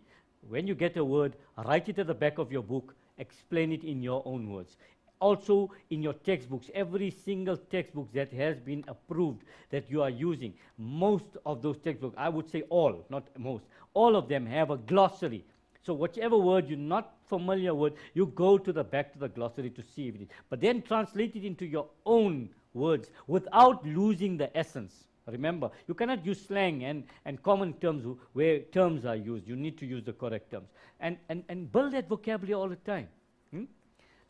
When you get a word, write it at the back of your book, explain it in your own words. Also in your textbooks, every single textbook that has been approved that you are using, most of those textbooks, I would say all, not most, all of them have a glossary. So whichever word you're not familiar with, you go to the back to the glossary to see if it is. But then translate it into your own words without losing the essence. Remember, you cannot use slang and common terms where terms are used. You need to use the correct terms. And build that vocabulary all the time.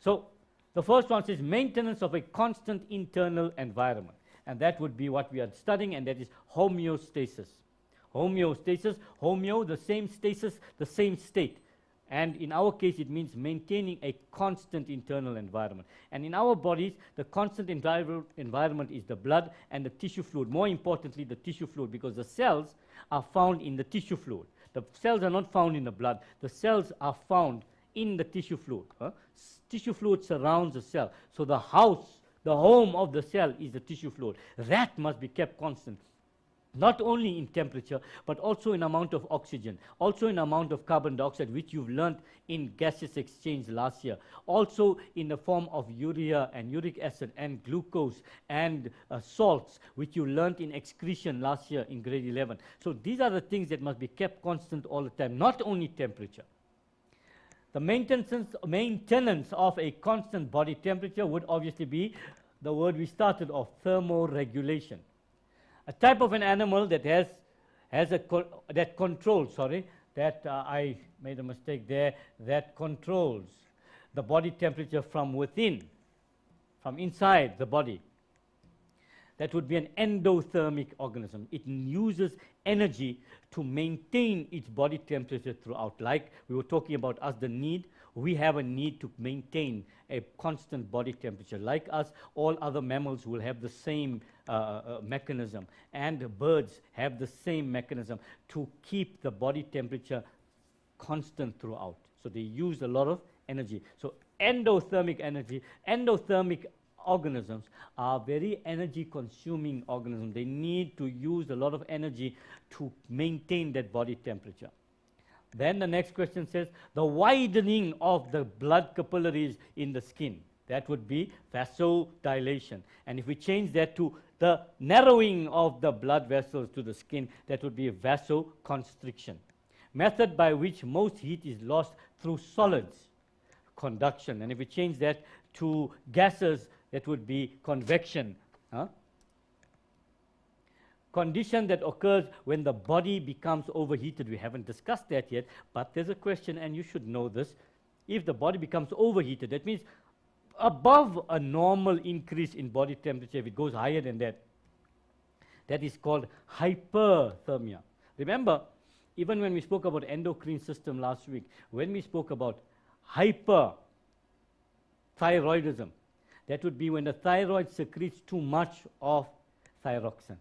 So the first one says maintenance of a constant internal environment. And that would be what we are studying, and that is homeostasis. Homeostasis, homeo, the same stasis, the same state. And in our case, it means maintaining a constant internal environment. And in our bodies, the constant environment is the blood and the tissue fluid. More importantly, the tissue fluid, because the cells are found in the tissue fluid. The cells are not found in the blood. The cells are found in the tissue fluid. Tissue fluid surrounds the cell. So the house, the home of the cell is the tissue fluid. That must be kept constant. Not only in temperature, but also in amount of oxygen, also in amount of carbon dioxide, which you've learned in gaseous exchange last year, also in the form of urea and uric acid and glucose and salts, which you learned in excretion last year in grade 11. So these are the things that must be kept constant all the time, not only temperature. The maintenance of a constant body temperature would obviously be the word we started off, thermoregulation. A type of an animal that I made a mistake there, that controls the body temperature from within, from inside the body. That would be an endothermic organism. It uses energy to maintain its body temperature throughout. Like we were talking about us, the need, we have a need to maintain a constant body temperature. Like us, all other mammals will have the same mechanism, and birds have the same mechanism to keep the body temperature constant throughout. So they use a lot of energy. So endothermic energy, endothermic organisms are very energy consuming organisms. They need to use a lot of energy to maintain that body temperature. Then the next question says the widening of the blood capillaries in the skin. That would be vasodilation. And if we change that to the narrowing of the blood vessels to the skin, that would be vasoconstriction. Method by which most heat is lost through solids, conduction. And if we change that to gases, that would be convection. Condition that occurs when the body becomes overheated. We haven't discussed that yet, but there's a question, and you should know this. If the body becomes overheated, that means above a normal increase in body temperature, if it goes higher than that, that is called hyperthermia. Remember, even when we spoke about endocrine system last week, when we spoke about hyperthyroidism, that would be when the thyroid secretes too much of thyroxine.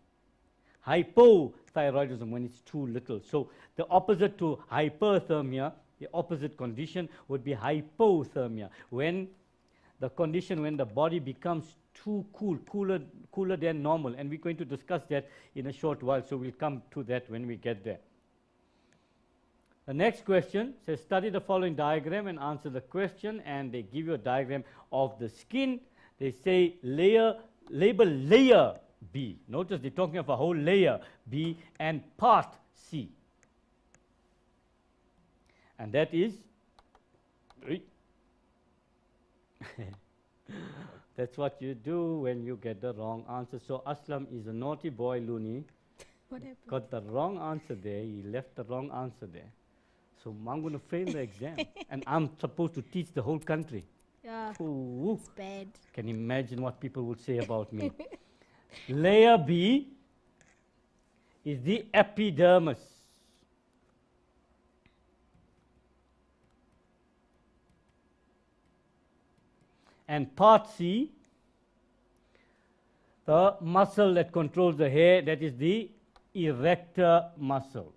Hypothyroidism, when it's too little. So the opposite to hyperthermia, the opposite condition would be hypothermia, when the condition when the body becomes too cool, cooler than normal. And we're going to discuss that in a short while, so we'll come to that when we get there. The next question says, study the following diagram and answer the question, and they give you a diagram of the skin. They say label layer B. Notice they're talking of a whole layer B and part C. And that is, that's what you do when you get the wrong answer. So Aslam is a naughty boy, Looney. What happened? Got the wrong answer there. He left the wrong answer there. So I'm going to fail the exam. And I'm supposed to teach the whole country. Yeah, Ooh. it's bad. Can you imagine what people would say about me? Layer B is the epidermis. And part C, the muscle that controls the hair, that is the erector muscle.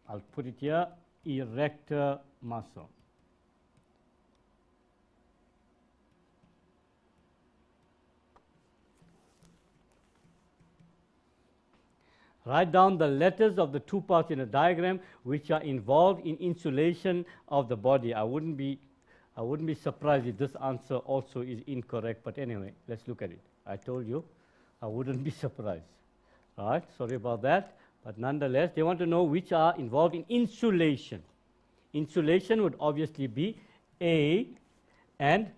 I'll put it here, erector muscle. Write down the letters of the two parts in a diagram which are involved in insulation of the body. I wouldn't be surprised if this answer also is incorrect, but anyway, let's look at it. I told you, I wouldn't be surprised. All right, sorry about that, but nonetheless, they want to know which are involved in insulation. Insulation would obviously be A and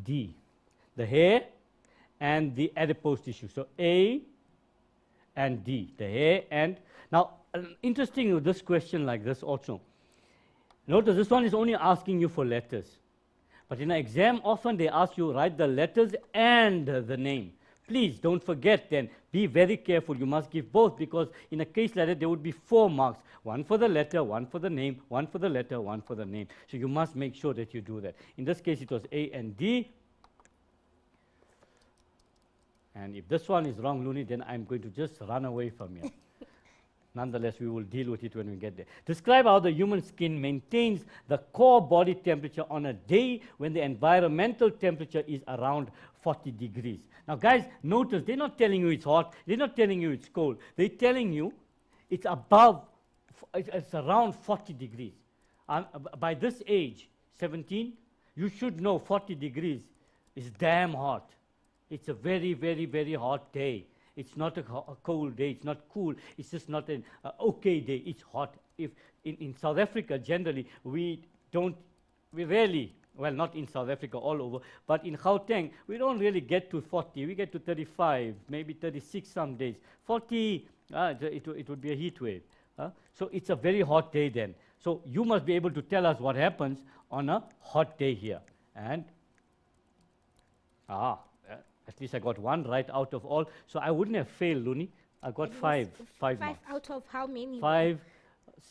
D, the hair and the adipose tissue. So A and D, the hair and... Now, interesting with this question like this also. Notice this one is only asking you for letters. But in an exam, often they ask you write the letters and the name. Please don't forget then, be very careful. You must give both, because in a case like that, there would be 4 marks. 1 for the letter, 1 for the name, 1 for the letter, 1 for the name. So you must make sure that you do that. In this case, it was A and D. And if this one is wrong, Looney, then I'm going to just run away from you. Nonetheless, we will deal with it when we get there. Describe how the human skin maintains the core body temperature on a day when the environmental temperature is around 40 degrees. Now, guys, notice they're not telling you it's hot. They're not telling you it's cold. They're telling you it's above, it's around 40 degrees. By this age, 17, you should know 40 degrees is damn hot. It's a very, very, very hot day. It's not a cold day. It's not cool. It's just not an okay day. It's hot. If in South Africa, generally, we rarely, well, not in South Africa, all over, but in Gauteng, we don't really get to 40. We get to 35, maybe 36 some days. 40, it would be a heat wave. So it's a very hot day then. So you must be able to tell us what happens on a hot day here. And, At least I got one right out of all. So I wouldn't have failed, Luni. I got five marks. Out of how many? 5,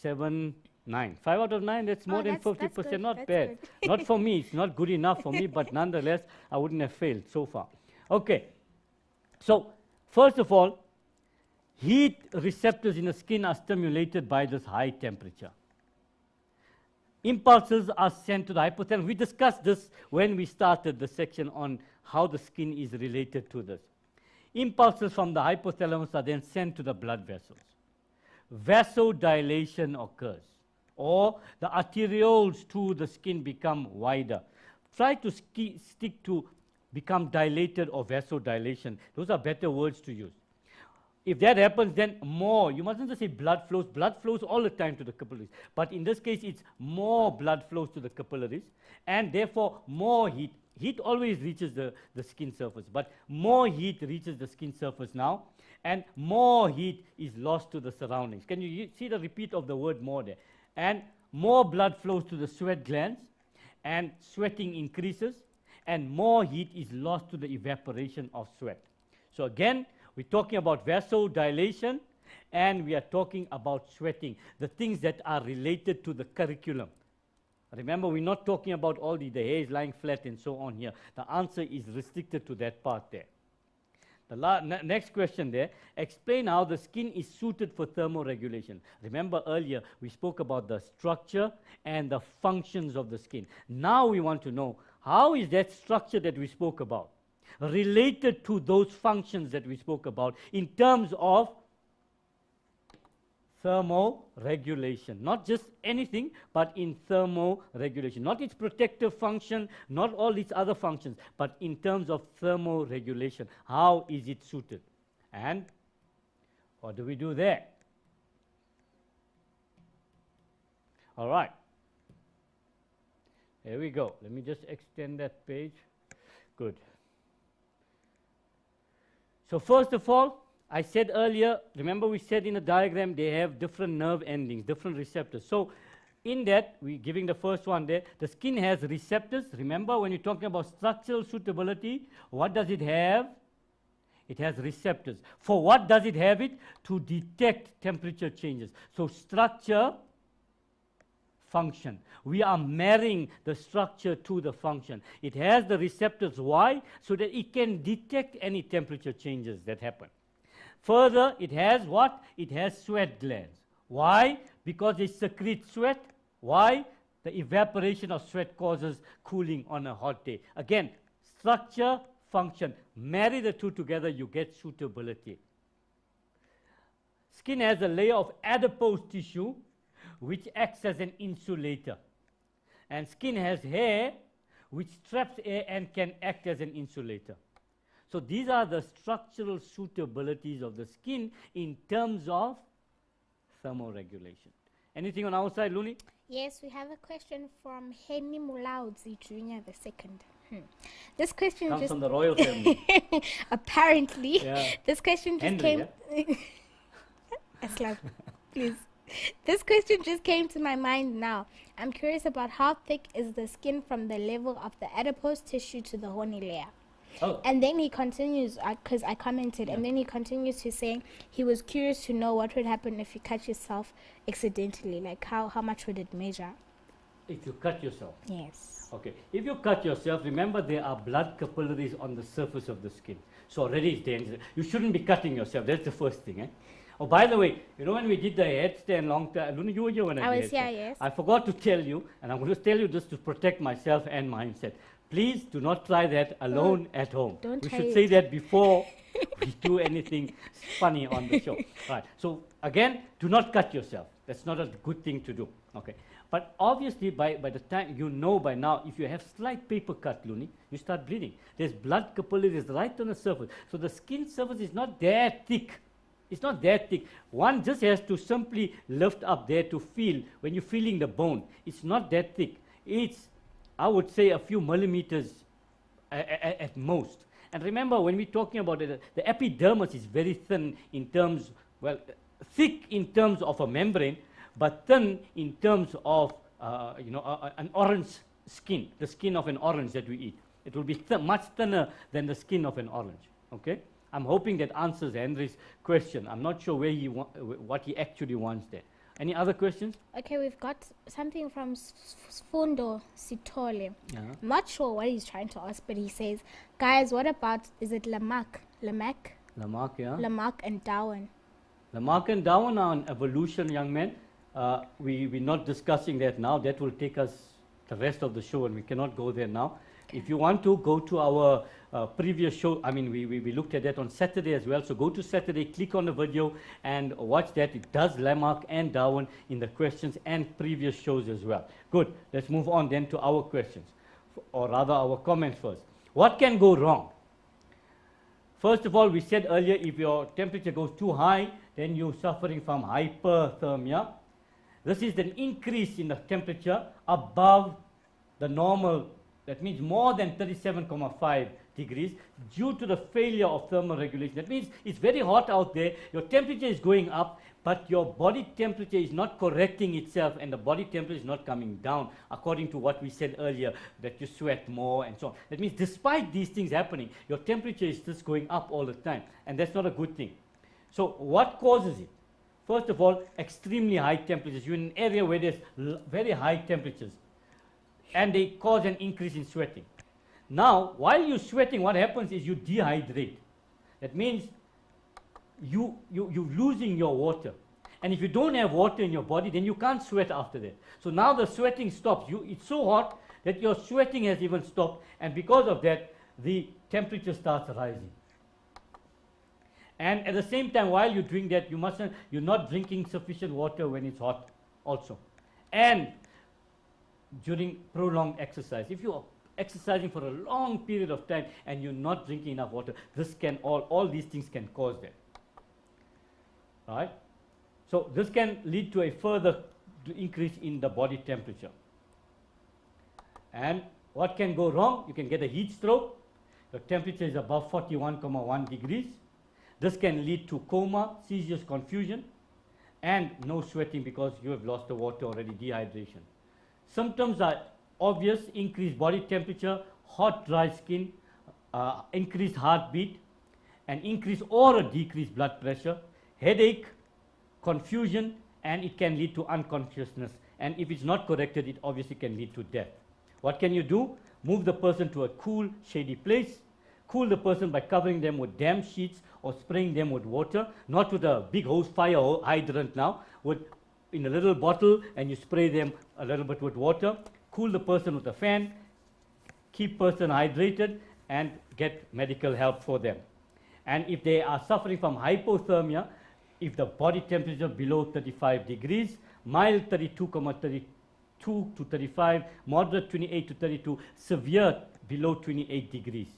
7, 9. 5 out of 9, that's more than 50%. Not bad. Not for me. It's not good enough for me, but nonetheless, I wouldn't have failed so far. Okay. So, first of all, heat receptors in the skin are stimulated by this high temperature. Impulses are sent to the hypothalamus. We discussed this when we started the section on how the skin is related to this. Impulses from the hypothalamus are then sent to the blood vessels. Vasodilation occurs, or the arterioles to the skin become wider. Try to stick to become dilated or vasodilation. Those are better words to use. If that happens, then more. You mustn't just say blood flows. Blood flows all the time to the capillaries. But in this case, it's more blood flows to the capillaries, and therefore more heat. Heat always reaches the skin surface, but more heat reaches the skin surface now, and more heat is lost to the surroundings. Can you see the repeat of the word more there? And more blood flows to the sweat glands, and sweating increases, and more heat is lost to the evaporation of sweat. So again, we're talking about vasodilation, and we are talking about sweating, the things that are related to the curriculum. Remember, we're not talking about all the hair is lying flat and so on here. The answer is restricted to that part there. The next question there, explain how the skin is suited for thermoregulation. Remember earlier, we spoke about the structure and the functions of the skin. Now we want to know, how is that structure that we spoke about related to those functions that we spoke about in terms of thermoregulation? Not just anything, but in thermoregulation. Not its protective function, not all its other functions, but in terms of thermoregulation. How is it suited? And what do we do there? All right. Here we go. Let me just extend that page. Good. So first of all, I said earlier, remember we said in the diagram they have different nerve endings, different receptors. So in that, we're giving the first one there, the skin has receptors. Remember when you're talking about structural suitability, what does it have? It has receptors. For what does it have it? To detect temperature changes. So structure, function. We are marrying the structure to the function. It has the receptors. Why? So that it can detect any temperature changes that happen. Further, it has what? It has sweat glands. Why? Because they secrete sweat. Why? The evaporation of sweat causes cooling on a hot day. Again, structure, function. Marry the two together, you get suitability. Skin has a layer of adipose tissue which acts as an insulator. And skin has hair which traps air and can act as an insulator. So these are the structural suitabilities of the skin in terms of thermoregulation. Anything on our side, Luni? Yes, we have a question from Henny Mulaudzi Jr. the second. This question comes just from the royal family. Apparently, yeah. This question just Henry, came. Yeah? Aslam, please. This question just came to my mind now. I'm curious about how thick is the skin from the level of the adipose tissue to the horny layer. Oh. And then he continues, because I commented, and then he continues to saying he was curious to know what would happen if you cut yourself accidentally, like how much would it measure? If you cut yourself? Yes. Okay. If you cut yourself, remember there are blood capillaries on the surface of the skin. So already it's dangerous. You shouldn't be cutting yourself. That's the first thing. Oh, by the way, you know when we did the headstand long time, Luna, you were here when I did was here, yes. I forgot to tell you, and I'm going to tell you this to protect myself and mindset. Please do not try that alone at home. Don't we try should it. say that before we do anything funny on the show. Right. So again, do not cut yourself. That's not a good thing to do. Okay. But obviously, by the time you know by now, if you have slight paper cut, Luni, you start bleeding. There's blood capillaries right on the surface. So the skin surface is not that thick. It's not that thick. One just has to simply lift up there to feel when you're feeling the bone. It's not that thick. It's, I would say, a few millimeters at most. And remember, when we're talking about it, the epidermis is very thin in terms, well, thick in terms of a membrane, but thin in terms of, an orange skin, the skin of an orange that we eat. It will be much thinner than the skin of an orange. Okay? I'm hoping that answers Henry's question. I'm not sure where what he actually wants there. Any other questions? Okay, we've got something from Sfundo Sitole. Yeah. I'm not sure what he's trying to ask, but he says, guys, what about, is it Lamarck, yeah. Lamarck and Darwin? Lamarck and Darwin are on evolution, young men. We're not discussing that now. That will take us the rest of the show, and we cannot go there now. Okay. If you want to, go to our previous show. I mean, we looked at that on Saturday as well. So go to Saturday, click on the video, and watch that. It does Lamarck and Darwin in the questions and previous shows as well. Good. Let's move on then to our questions, or rather our comments first. What can go wrong? First of all, we said earlier, if your temperature goes too high, then you're suffering from hyperthermia. This is an increase in the temperature above the normal, that means more than 37.5 degrees, due to the failure of thermoregulation. That means it's very hot out there, your temperature is going up, but your body temperature is not correcting itself, and the body temperature is not coming down, according to what we said earlier, that you sweat more and so on. That means despite these things happening, your temperature is just going up all the time, and that's not a good thing. So what causes it? First of all, extremely high temperatures. You're in an area where there's very high temperatures, and they cause an increase in sweating. Now, while you're sweating, what happens is you dehydrate. That means you're losing your water. And if you don't have water in your body, then you can't sweat after that. So now the sweating stops. It's so hot that your sweating has even stopped, and because of that, the temperature starts rising. And at the same time, while you're doing that, you're not drinking sufficient water when it's hot also. And during prolonged exercise, if you are exercising for a long period of time and you're not drinking enough water, this can all these things can cause that. All right? So this can lead to a further increase in the body temperature. And what can go wrong? You can get a heat stroke. The temperature is above 41.1 degrees. This can lead to coma, seizures, confusion, and no sweating because you have lost the water already, dehydration. Symptoms are obvious: increased body temperature, hot, dry skin, increased heartbeat, an increased or a decreased blood pressure, headache, confusion, and it can lead to unconsciousness. And if it's not corrected, it obviously can lead to death. What can you do? Move the person to a cool, shady place. Cool the person by covering them with damp sheets or spraying them with water, not with a big hose fire hydrant now, in a little bottle, and you spray them a little bit with water. Cool the person with a fan, keep person hydrated, and get medical help for them. And if they are suffering from hypothermia, if the body temperature below 35 degrees, mild 32.32 to 35, moderate 28 to 32, severe below 28 degrees.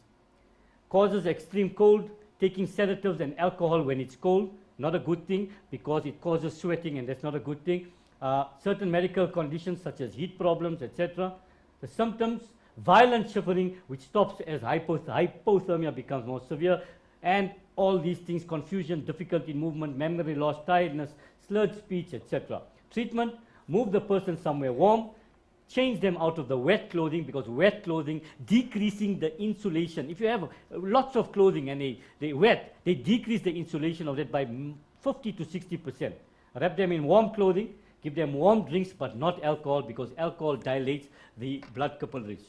Causes extreme cold, taking sedatives and alcohol when it's cold, not a good thing because it causes sweating, and that's not a good thing. Certain medical conditions such as heat problems, etc. The symptoms: violent shivering, which stops as hypothermia becomes more severe, and all these things: confusion, difficulty in movement, memory loss, tiredness, slurred speech, etc. Treatment: move the person somewhere warm, change them out of the wet clothing, because wet clothing decreasing the insulation. If you have lots of clothing and they wet, they decrease the insulation of that by 50 to 60%. Wrap them in warm clothing, give them warm drinks, but not alcohol, because alcohol dilates the blood capillaries.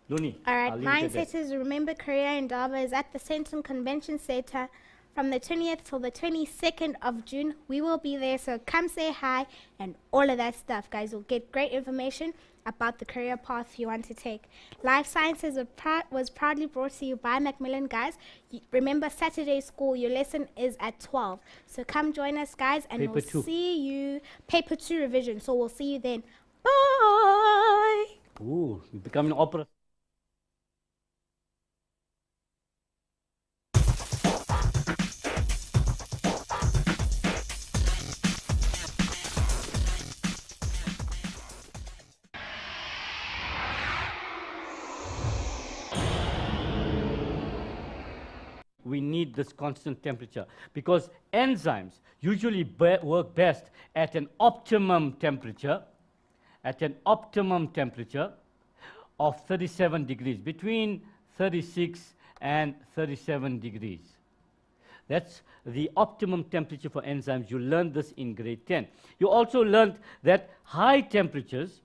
Luni. All right, mindset is, remember, Korea Indaba is at the Centrum Convention Center from the 20th till the 22nd of June. We will be there, so come say hi and all of that stuff, guys. You'll get great information about the career path you want to take. Life Sciences was proudly brought to you by Macmillan, guys. Remember, Saturday school, your lesson is at 12. So come join us, guys, and we'll see you. Paper 2 revision, so we'll see you then. Bye! Ooh, you become an opera. We need this constant temperature because enzymes usually work best at an optimum temperature. At an optimum temperature, of 37 degrees, between 36 and 37 degrees. That's the optimum temperature for enzymes. You learned this in grade 10. You also learned that high temperatures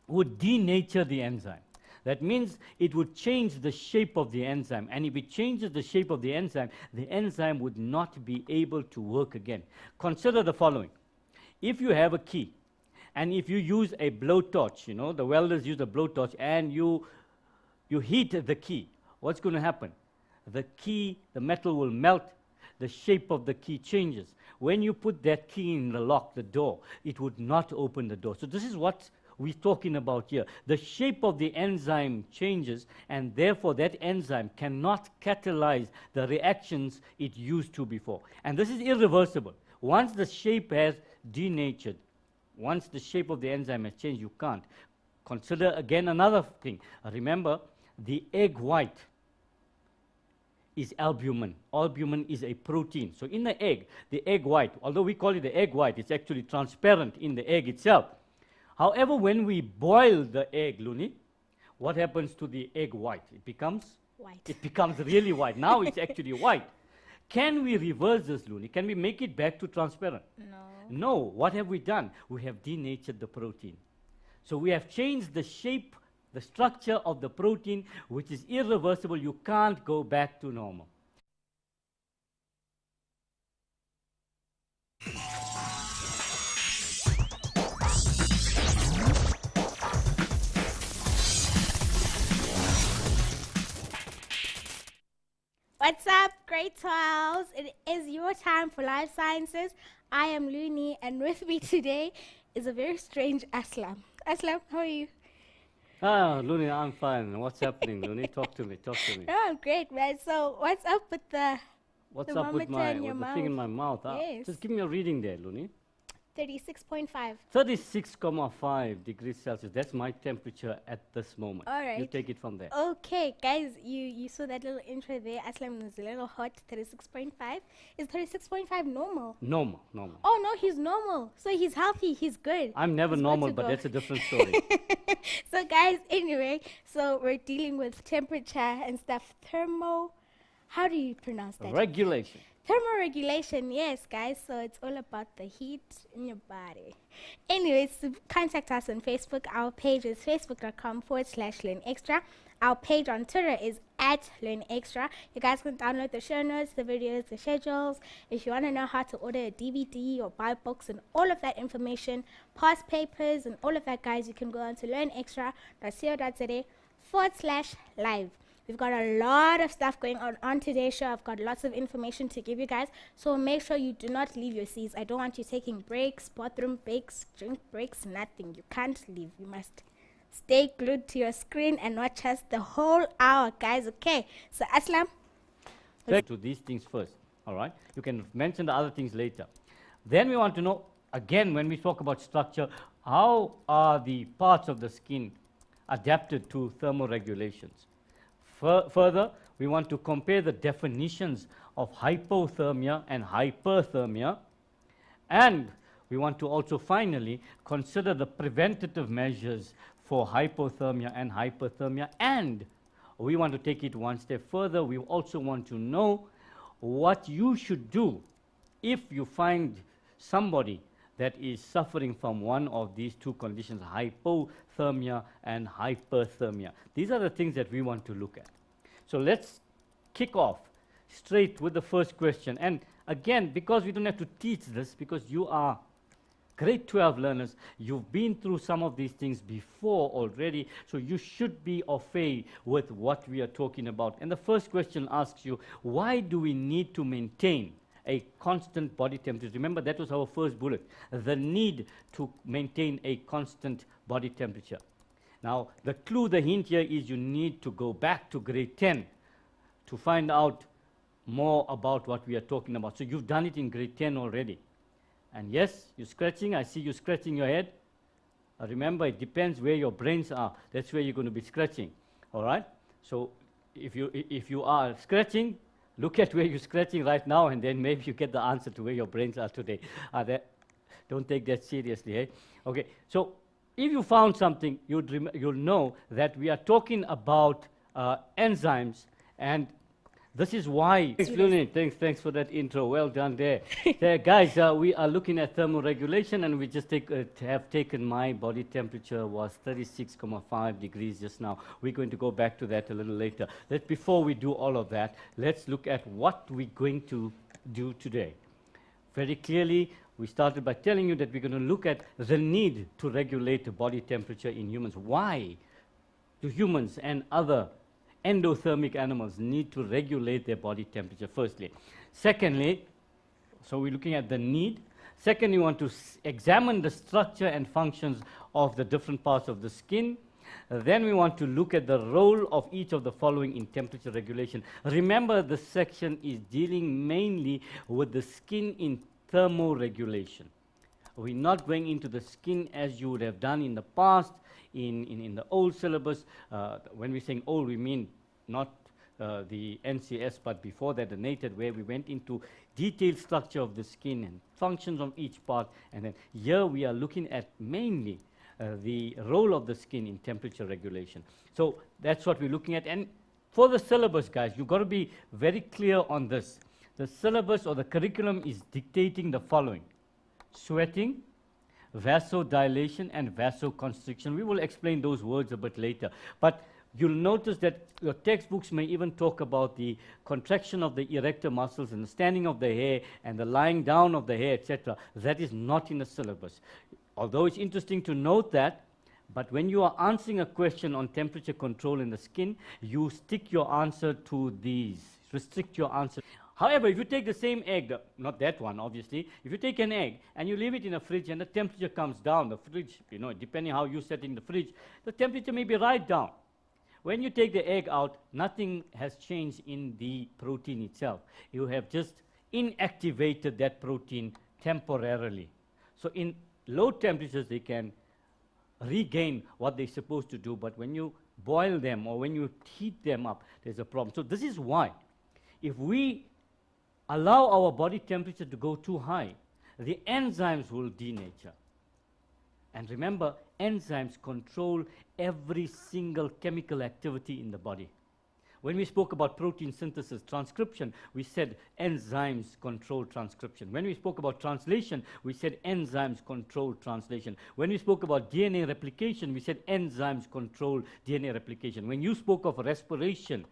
would denature the enzyme. That means it would change the shape of the enzyme. And if it changes the shape of the enzyme would not be able to work again. Consider the following. If you have a key, and if you use a blowtorch, you know, the welders use a blowtorch, and you heat the key, what's going to happen? The key, the metal will melt, the shape of the key changes. When you put that key in the lock, the door, it would not open the door. So this is what we're talking about here. The shape of the enzyme changes, and therefore that enzyme cannot catalyze the reactions it used to before. And this is irreversible. Once the shape has denatured, once the shape of the enzyme has changed, you can't. Consider again another thing. Remember, the egg white is albumin. Albumin is a protein. So in the egg white, although we call it the egg white, it's actually transparent in the egg itself. However, when we boil the egg, Luni, what happens to the egg white? It becomes white. It becomes really white. Now it's actually white. Can we reverse this, Luni? Can we make it back to transparent? No. No. What have we done? We have denatured the protein. So we have changed the shape, the structure of the protein, which is irreversible. You can't go back to normal. What's up, grade 12s? It is your time for life sciences. I am Luni, and with me today is a very strange Aslam. Aslam, how are you? Ah, Luni, I'm fine. What's happening, Luni? Talk to me, talk to me. No, I'm great, man. So what's up with the What's the up with thermometer the thing in my mouth? Yes. Just give me a reading there, Luni. 36.5. 36.5 degrees Celsius. That's my temperature at this moment. All right. You take it from there. Okay, guys, you saw that little intro there. Aslam was a little hot, 36.5. Is 36.5 normal? Normal. Oh, no, he's normal. So he's healthy, he's good. I'm never He's good normal, to but go. that's a different story. So, guys, anyway, so we're dealing with temperature and stuff. How do you pronounce that? Regulation. Thermoregulation, yes, guys. So it's all about the heat in your body. Anyways, contact us on Facebook. Our page is facebook.com/learnextra. Our page on Twitter is @learnextra. You guys can download the show notes, the videos, the schedules. If you want to know how to order a DVD or buy books and all of that information, past papers and all of that, guys, you can go on to learnextra.co.za/live. We've got a lot of stuff going on today's show. I've got lots of information to give you guys. So make sure you do not leave your seats. I don't want you taking breaks, bathroom breaks, drink breaks, nothing. You can't leave. You must stay glued to your screen and watch us the whole hour, guys. Okay. So Aslam. Back to these things first, all right? You can mention the other things later. Then we want to know, again, when we talk about structure, how are the parts of the skin adapted to thermoregulations? Further, we want to compare the definitions of hypothermia and hyperthermia. And we want to also finally consider the preventative measures for hypothermia and hyperthermia. And we want to take it one step further. We also want to know what you should do if you find somebody that is suffering from one of these two conditions, hypothermia and hyperthermia. These are the things that we want to look at. So let's kick off straight with the first question. And again, because we don't have to teach this, because you are grade 12 learners, you've been through some of these things before already, so you should be au fait with what we are talking about. And the first question asks you, why do we need to maintain a constant body temperature? Remember, that was our first bullet, the need to maintain a constant body temperature. Now, the clue, the hint here is you need to go back to grade 10 to find out more about what we are talking about. So you've done it in grade 10 already. And yes, you're scratching. I see you scratching your head. Remember, it depends where your brains are. That's where you're going to be scratching. All right? So if you are scratching, look at where you're scratching right now, and then maybe you get the answer to where your brains are today. Don't take that seriously, eh? Okay, so if you found something, you'll know that we are talking about enzymes, and this is why. Thanks, Luni. Thanks for that intro. Well done there. Guys, we are looking at thermoregulation, and we just have taken my body temperature was 36.5 degrees just now. We're going to go back to that a little later. Before we do all of that, let's look at what we're going to do today. Very clearly, we started by telling you that we're going to look at the need to regulate the body temperature in humans. Why do humans and other endothermic animals need to regulate their body temperature, firstly? Secondly, so we're looking at the need. Second, we want to examine the structure and functions of the different parts of the skin. Then we want to look at the role of each of the following in temperature regulation. Remember, this section is dealing mainly with the skin in thermoregulation. We're not going into the skin as you would have done in the past, in the old syllabus. When we're saying old, we mean not the NCS, but before that, the NATED, where we went into detailed structure of the skin and functions of each part. And then here we are looking at mainly the role of the skin in temperature regulation. So that's what we're looking at. And for the syllabus, guys, you've got to be very clear on this. The syllabus or the curriculum is dictating the following: sweating, vasodilation, and vasoconstriction. We will explain those words a bit later. But you'll notice that your textbooks may even talk about the contraction of the erector muscles and the standing of the hair and the lying down of the hair, etc. That is not in the syllabus. Although it's interesting to note that, but when you are answering a question on temperature control in the skin, you stick your answer to these, restrict your answer. However, if you take the same egg, not that one obviously, if you take an egg and you leave it in a fridge and the temperature comes down, the fridge, depending how you're setting the fridge, the temperature may be right down. When you take the egg out, nothing has changed in the protein itself. You have just inactivated that protein temporarily. So in low temperatures, they can regain what they're supposed to do, but when you boil them or when you heat them up, there's a problem. So this is why, if we allow our body temperature to go too high, the enzymes will denature. And remember, enzymes control every single chemical activity in the body. When we spoke about protein synthesis, transcription, we said enzymes control transcription. When we spoke about translation, we said enzymes control translation. When we spoke about DNA replication, we said enzymes control DNA replication. When you spoke of respiration,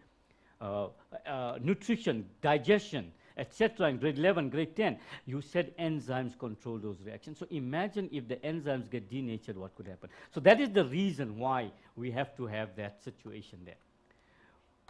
nutrition, digestion, etc. in grade 11, grade 10, you said enzymes control those reactions. So imagine if the enzymes get denatured, what could happen? So that is the reason why we have to have that situation there.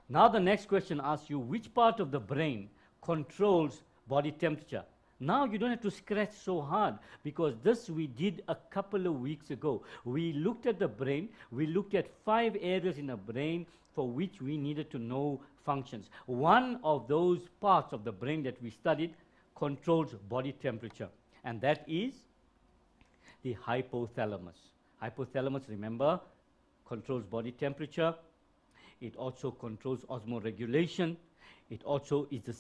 Now the next question asks you, which part of the brain controls body temperature? Now you don't have to scratch so hard, because this we did a couple of weeks ago. We looked at the brain, we looked at 5 areas in the brain for which we needed to know functions. One of those parts of the brain that we studied controls body temperature, and that is the hypothalamus. Hypothalamus, remember, controls body temperature. It also controls osmoregulation. It also is the